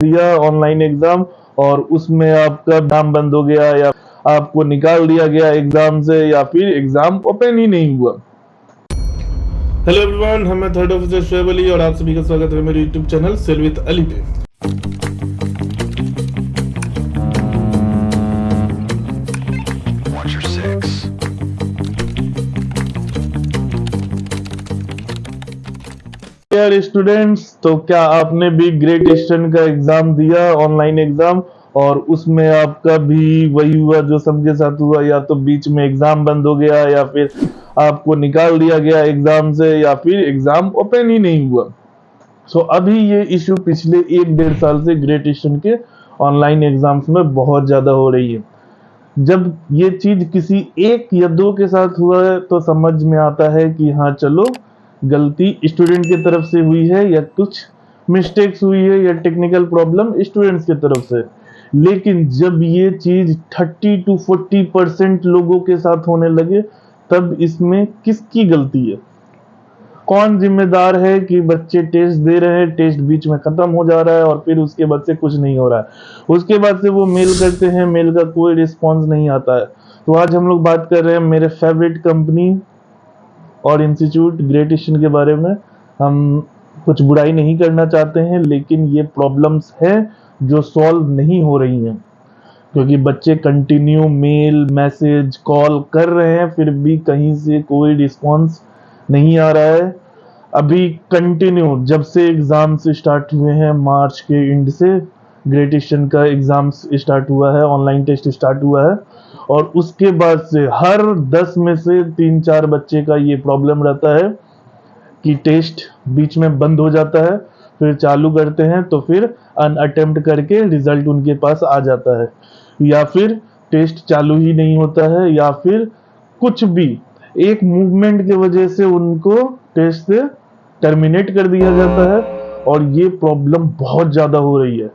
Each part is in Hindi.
दिया ऑनलाइन एग्जाम और उसमें आपका एग्जाम बंद हो गया या आपको निकाल दिया गया एग्जाम से या फिर एग्जाम ओपन ही नहीं हुआ। हेलो एवरीवन, हम मैं थर्ड ऑफिसर शोएब अली और आप सभी का स्वागत है मेरे YouTube channel sell with Ali पे। यार स्टूडेंट्स, तो क्या आपने भी ग्रेट ईस्टर्न का एग्जाम दिया ऑनलाइन एग्जाम और उसमें आपका भी वही हुआ जो सबके साथ हुआ, या तो बीच में एग्जाम बंद हो गया या फिर आपको निकाल दिया गया एग्जाम से या फिर एग्जाम ओपन ही नहीं हुआ। सो अभी ये इशू पिछले 1-1.5 साल से ग्रेट ईस्टर्न के ऑनलाइन एग्जाम्स में बहुत ज्यादा हो रही है। जब ये चीज किसी एक या दो के साथ हुआ है तो समझ में आता है कि हाँ चलो गलती स्टूडेंट की तरफ से हुई है या कुछ मिस्टेक्स हुई है या टेक्निकल प्रॉब्लम स्टूडेंट्स की तरफ से। लेकिन जब ये चीज 30-40% लोगों के साथ होने लगे तब इसमें किसकी गलती है? कौन जिम्मेदार है कि बच्चे टेस्ट दे रहे हैं, टेस्ट बीच में खत्म हो जा रहा है और फिर उसके बाद से कुछ नहीं हो रहा है, उसके बाद से वो मेल करते हैं, मेल का कोई रिस्पॉन्स नहीं आता है। तो आज हम लोग बात कर रहे हैं मेरे फेवरेट कंपनी और इंस्टीट्यूट ग्रेट ईस्टर्न के बारे में। हम कुछ बुराई नहीं करना चाहते हैं, लेकिन ये प्रॉब्लम्स हैं जो सॉल्व नहीं हो रही हैं क्योंकि बच्चे कंटिन्यू मेल मैसेज कॉल कर रहे हैं फिर भी कहीं से कोई रिस्पॉन्स नहीं आ रहा है। अभी कंटिन्यू जब से एग्जाम्स स्टार्ट हुए हैं मार्च के एंड से ग्रेट ईस्टर्न का एग्जाम्स स्टार्ट हुआ है, ऑनलाइन टेस्ट स्टार्ट हुआ है और उसके बाद से हर 10 में से 3-4 बच्चे का ये प्रॉब्लम रहता है कि टेस्ट बीच में बंद हो जाता है, फिर चालू करते हैं तो फिर अनअटेम्प्ट करके रिजल्ट उनके पास आ जाता है, या फिर टेस्ट चालू ही नहीं होता है, या फिर कुछ भी एक मूवमेंट की वजह से उनको टेस्ट से टर्मिनेट कर दिया जाता है और ये प्रॉब्लम बहुत ज्यादा हो रही है।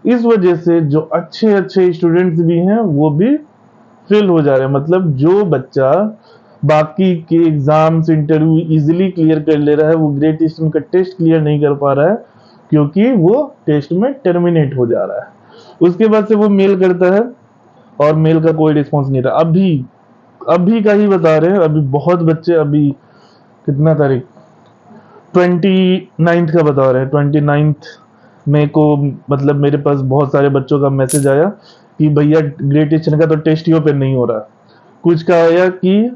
इस वजह से जो अच्छे अच्छे स्टूडेंट्स भी हैं वो भी फेल हो जा रहे हैं। मतलब जो बच्चा बाकी के एग्जाम्स इंटरव्यू इजीली क्लियर कर ले रहा है वो ग्रेट ईस्टर्न का टेस्ट क्लियर नहीं कर पा रहा है क्योंकि वो टेस्ट में टर्मिनेट हो जा रहा है। उसके बाद से वो मेल करता है और मेल का कोई रिस्पॉन्स नहीं रहा। अभी का ही बता रहे हैं, अभी बहुत बच्चे, अभी कितना तारीख 29 का बता रहे हैं, 29 मई को मतलब मेरे पास बहुत सारे बच्चों का मैसेज आया कि भैया ग्रेट ईस्टर्न का तो टेस्ट ही ओपन नहीं हो रहा। कुछ का आया कि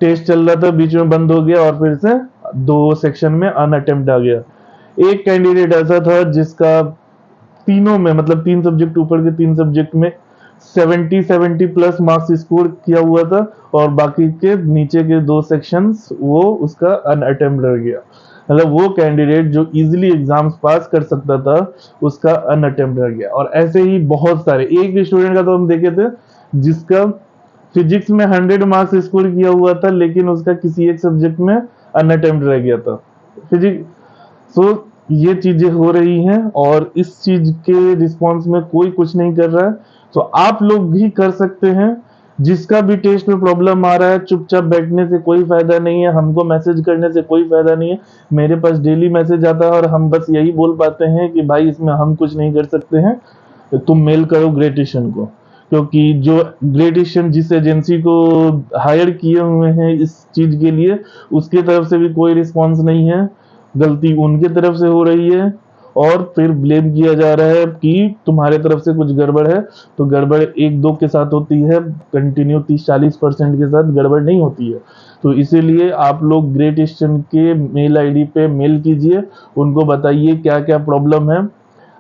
टेस्ट चल रहा था बीच में बंद हो गया और फिर से 2 सेक्शन में अनअटेम्प्ट आ गया। एक कैंडिडेट ऐसा था जिसका तीनों में मतलब 3 सब्जेक्ट ऊपर के 3 सब्जेक्ट में 70 प्लस मार्क्स स्कोर किया हुआ था और बाकी के नीचे के 2 सेक्शंस वो उसका अनअटेम्प्ट रह गया। मतलब वो कैंडिडेट जो इजीली एग्जाम्स पास कर सकता था उसका अनअटेम्प्ट रह गया। और ऐसे ही बहुत सारे, एक स्टूडेंट का तो हम देखे थे जिसका फिजिक्स में 100 मार्क्स स्कोर किया हुआ था लेकिन उसका किसी एक सब्जेक्ट में अनअटेम्प्ट रह गया था फिजिक्स। सो ये चीजें हो रही हैं और इस चीज के रिस्पॉन्स में कोई कुछ नहीं कर रहा है। तो आप लोग भी कर सकते हैं। जिसका भी टेस्ट में प्रॉब्लम आ रहा है चुपचाप बैठने से कोई फायदा नहीं है, हमको मैसेज करने से कोई फायदा नहीं है। मेरे पास डेली मैसेज आता है और हम बस यही बोल पाते हैं कि भाई इसमें हम कुछ नहीं कर सकते हैं, तुम मेल करो ग्रेट ईस्टर्न को। क्योंकि जो ग्रेट ईस्टर्न जिस एजेंसी को हायर किए हुए हैं इस चीज के लिए उसकी तरफ से भी कोई रिस्पॉन्स नहीं है, गलती उनके तरफ से हो रही है और फिर ब्लेम किया जा रहा है कि तुम्हारे तरफ से कुछ गड़बड़ है। तो गड़बड़ 1-2 के साथ होती है, कंटिन्यू 30-40% के साथ गड़बड़ नहीं होती है। तो इसीलिए आप लोग ग्रेट ईस्टर्न के मेल आईडी पे मेल कीजिए, उनको बताइए क्या क्या प्रॉब्लम है।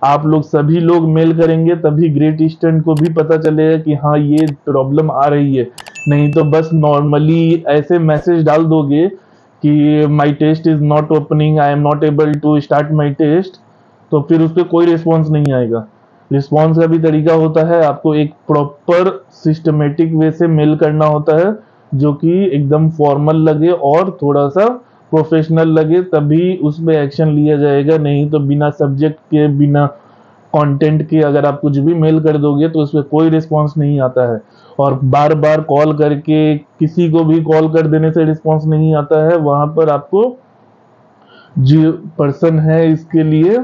आप लोग सभी लोग मेल करेंगे तभी ग्रेट ईस्टर्न को भी पता चलेगा कि हाँ ये प्रॉब्लम आ रही है। नहीं तो बस नॉर्मली ऐसे मैसेज डाल दोगे कि my test is not opening, I am not able to start my test, तो फिर उस पर कोई रिस्पॉन्स नहीं आएगा। रिस्पॉन्स का भी तरीका होता है, आपको एक प्रॉपर सिस्टमेटिक वे से मेल करना होता है जो कि एकदम फॉर्मल लगे और थोड़ा सा प्रोफेशनल लगे, तभी उसमें एक्शन लिया जाएगा। नहीं तो बिना सब्जेक्ट के बिना कंटेंट के अगर आप कुछ भी मेल कर दोगे तो उसमें कोई रिस्पॉन्स नहीं आता है। और बार बार कॉल करके किसी को भी कॉल कर देने से रिस्पॉन्स नहीं आता है। वहां पर आपको जो पर्सन है इसके लिए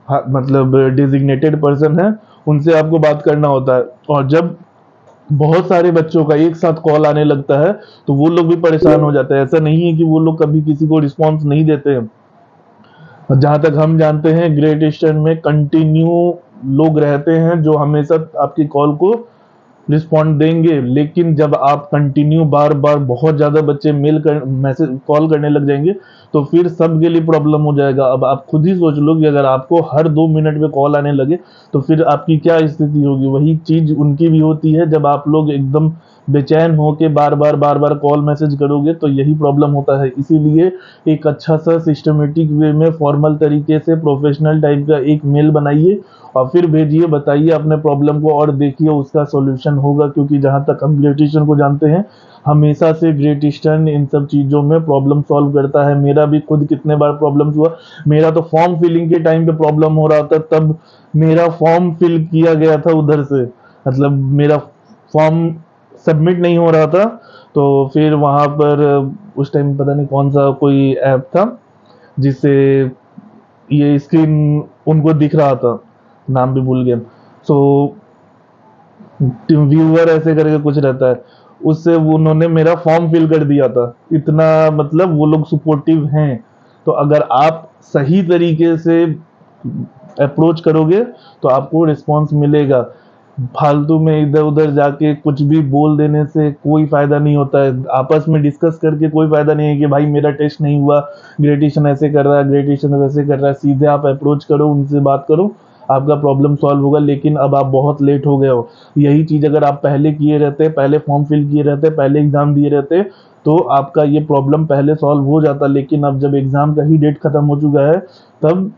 हाँ, मतलब डेजिग्नेटेड पर्सन है, उनसे आपको बात करना होता है। और जब बहुत सारे बच्चों का एक साथ कॉल आने लगता है, तो वो लोग भी परेशान हो जाते हैं। ऐसा नहीं है कि वो लोग कभी किसी को रिस्पॉन्स नहीं देते हैं। जहाँ तक हम जानते हैं, ग्रेट ईस्टर्न में कंटिन्यू लोग रहते हैं जो हमेशा आपकी कॉल को रिस्पॉन्ड देंगे। लेकिन जब आप कंटिन्यू बार बार बहुत ज़्यादा बच्चे मेल कर मैसेज कॉल करने लग जाएंगे, तो फिर सबके लिए प्रॉब्लम हो जाएगा। अब आप खुद ही सोच लो कि अगर आपको हर 2 मिनट में कॉल आने लगे, तो फिर आपकी क्या स्थिति होगी। वही चीज़ उनकी भी होती है। जब आप लोग एकदम बेचैन हो के बार बार कॉल मैसेज करोगे, तो यही प्रॉब्लम होता है। इसीलिए एक अच्छा सा सिस्टमेटिक वे में फॉर्मल तरीके से प्रोफेशनल टाइप का एक मेल बनाइए और फिर भेजिए, बताइए अपने प्रॉब्लम को और देखिए उसका सॉल्यूशन होगा। क्योंकि जहाँ तक हम ग्रेट ईस्टर्न को जानते हैं, हमेशा से ग्रेट ईस्टर्न इन सब चीज़ों में प्रॉब्लम सॉल्व करता है। मेरा भी खुद कितने बार प्रॉब्लम्स हुआ। मेरा तो फॉर्म फिलिंग के टाइम पे प्रॉब्लम हो रहा था, तब मेरा फॉर्म फिल किया गया था उधर से, मतलब मेरा फॉर्म सबमिट नहीं हो रहा था। तो फिर वहाँ पर उस टाइम पता नहीं कौन सा कोई ऐप था जिससे ये स्क्रीन उनको दिख रहा था, नाम भी भूल गया। सो व्यूअर ऐसे करके कुछ रहता है, उससे उन्होंने मेरा फॉर्म फिल कर दिया था। इतना मतलब वो लोग सपोर्टिव हैं। तो अगर आप सही तरीके से अप्रोच करोगे, तो आपको रिस्पॉन्स मिलेगा। फालतू में इधर उधर जाके कुछ भी बोल देने से कोई फायदा नहीं होता है। आपस में डिस्कस करके कोई फायदा नहीं है कि भाई मेरा टेस्ट नहीं हुआ, ग्रेजुएशन ऐसे कर रहा है, ग्रेजुएशन वैसे कर रहा है। सीधे आप अप्रोच करो, उनसे बात करो, आपका प्रॉब्लम सॉल्व होगा। लेकिन अब आप बहुत लेट हो गए हो। यही चीज़ अगर आप पहले किए रहते, पहले फॉर्म फिल किए रहते, पहले एग्जाम दिए रहते, तो आपका ये प्रॉब्लम पहले सॉल्व हो जाता। लेकिन अब जब एग्जाम का ही डेट खत्म हो चुका है, तब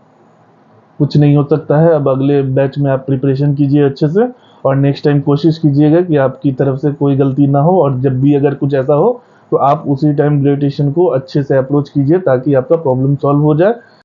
कुछ नहीं हो सकता है। अब अगले बैच में आप प्रिपरेशन कीजिए अच्छे से, और नेक्स्ट टाइम कोशिश कीजिएगा कि आपकी तरफ से कोई गलती ना हो। और जब भी अगर कुछ ऐसा हो, तो आप उसी टाइम ग्रेजुएशन को अच्छे से अप्रोच कीजिए ताकि आपका प्रॉब्लम सॉल्व हो जाए।